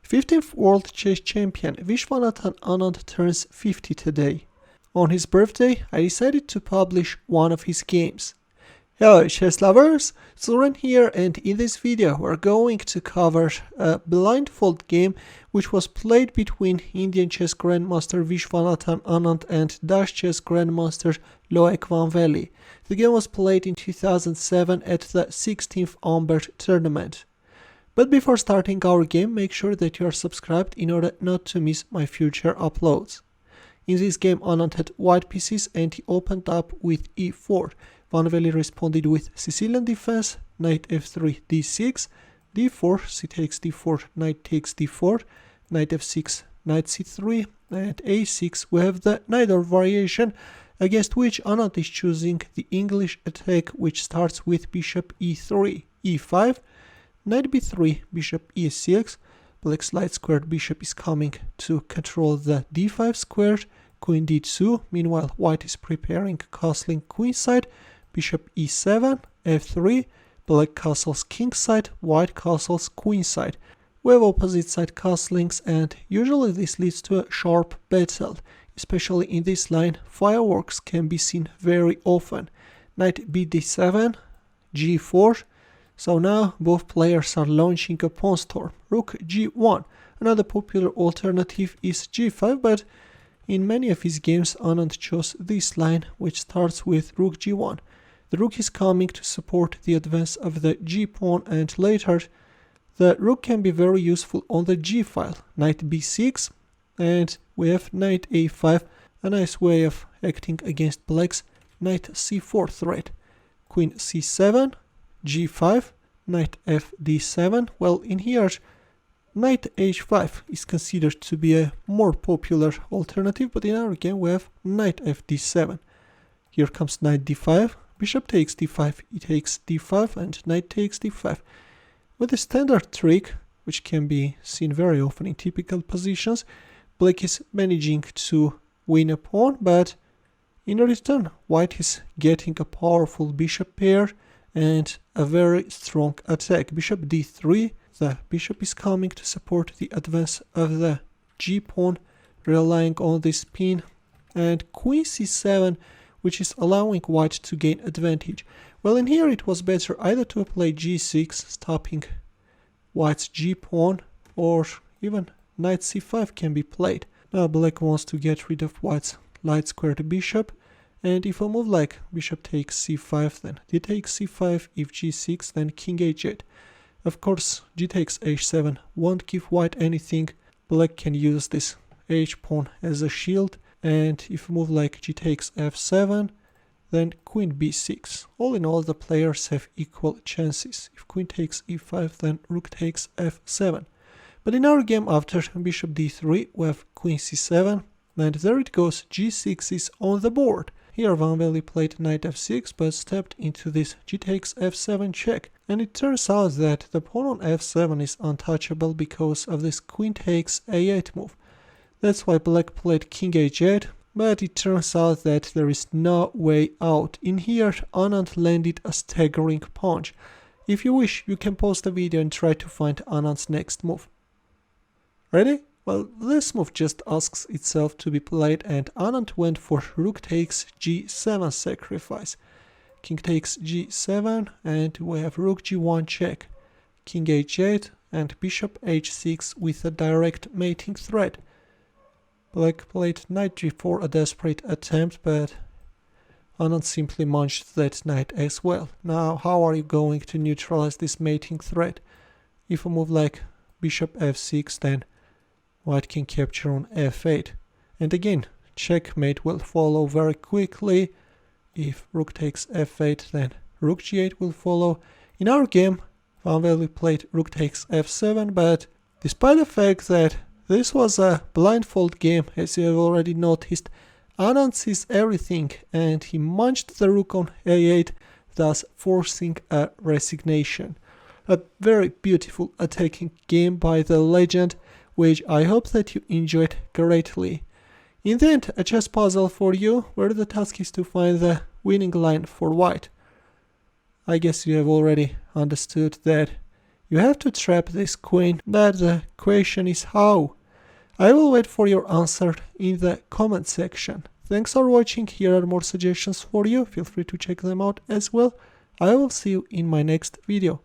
15th World Chess Champion Viswanathan Anand turns 50 today. On his birthday, I decided to publish one of his games. Hello chess lovers, Zoran here, and in this video we're going to cover a blindfold game which was played between Indian chess grandmaster Viswanathan Anand and Dutch chess grandmaster Loek Van Wely. The game was played in 2007 at the 16th Humbert tournament. But before starting our game, make sure that you are subscribed in order not to miss my future uploads. In this game, Anand had white pieces and he opened up with e4. Van Wely responded with Sicilian defense, knight f3 d6, d4, c takes d4, knight takes d4, knight f6, knight c3, and a6. We have the Najdorf variation, against which Anand is choosing the English attack, which starts with bishop e3, e5, knight b3, bishop e6, black's light squared bishop is coming to control the d5 squared, queen d2, meanwhile white is preparing castling queenside, bishop e7, f3, black castles kingside, white castles queenside. We have opposite side castlings, and usually this leads to a sharp battle. Especially in this line, fireworks can be seen very often. Knight bd7, g4. So now both players are launching a pawn storm. Rook g1. Another popular alternative is g5, but in many of his games Anand chose this line, which starts with rook g1. The rook is coming to support the advance of the g pawn, and later the rook can be very useful on the g file. Knight b6, and we have knight a5, a nice way of acting against black's knight c4 threat. Queen c7, g5, knight fd7. Well, in here knight h5 is considered to be a more popular alternative, but in our game we have knight fd7. Here comes knight d5, bishop takes d5, e takes d5, and knight takes d5. With a standard trick, which can be seen very often in typical positions, black is managing to win a pawn, but in return white is getting a powerful bishop pair and a very strong attack. Bishop d3, the bishop is coming to support the advance of the g pawn, relying on this pin, and queen c7, which is allowing white to gain advantage. Well, in here it was better either to play g6, stopping white's g pawn, or even knight c5 can be played. Now black wants to get rid of white's light squared bishop, and if I move like bishop takes c5, then d takes c5, if g6, then king h8. Of course, g takes h7 won't give white anything. Black can use this h pawn as a shield, and if I move like g takes f7, then queen b6. All in all, the players have equal chances. If queen takes e5, then rook takes f7. But in our game, after bishop d3, we have queen c7, and there it goes, g6 is on the board. Here Van Wely played knight f6, but stepped into this g takes f7 check, and it turns out that the pawn on f7 is untouchable because of this queen takes a8 move. That's why black played king h8, but it turns out that there is no way out. In here Anand landed a staggering punch. If you wish, you can pause the video and try to find Anand's next move. Ready? Well, this move just asks itself to be played, and Anand went for rook takes g7 sacrifice. King takes g7, and we have rook g1 check, king h8, and bishop h6 with a direct mating threat. Black played knight g4, a desperate attempt, but Anand simply munched that knight as well. Now, how are you going to neutralize this mating threat? If I move like bishop f6, then white can capture on f8. And again, checkmate will follow very quickly. If rook takes f8, then rook g8 will follow. In our game, Van Wely played rook takes f7, but despite the fact that this was a blindfold game, as you have already noticed, Anand sees everything, and he munched the rook on a8, thus forcing a resignation. A very beautiful attacking game by the legend, which I hope that you enjoyed greatly. In the end, a chess puzzle for you, where the task is to find the winning line for white. I guess you have already understood that You have to trap this queen, but the question is how? I will wait for your answer in the comment section. Thanks for watching. Here are more suggestions for you. Feel free to check them out as well. I will see you in my next video.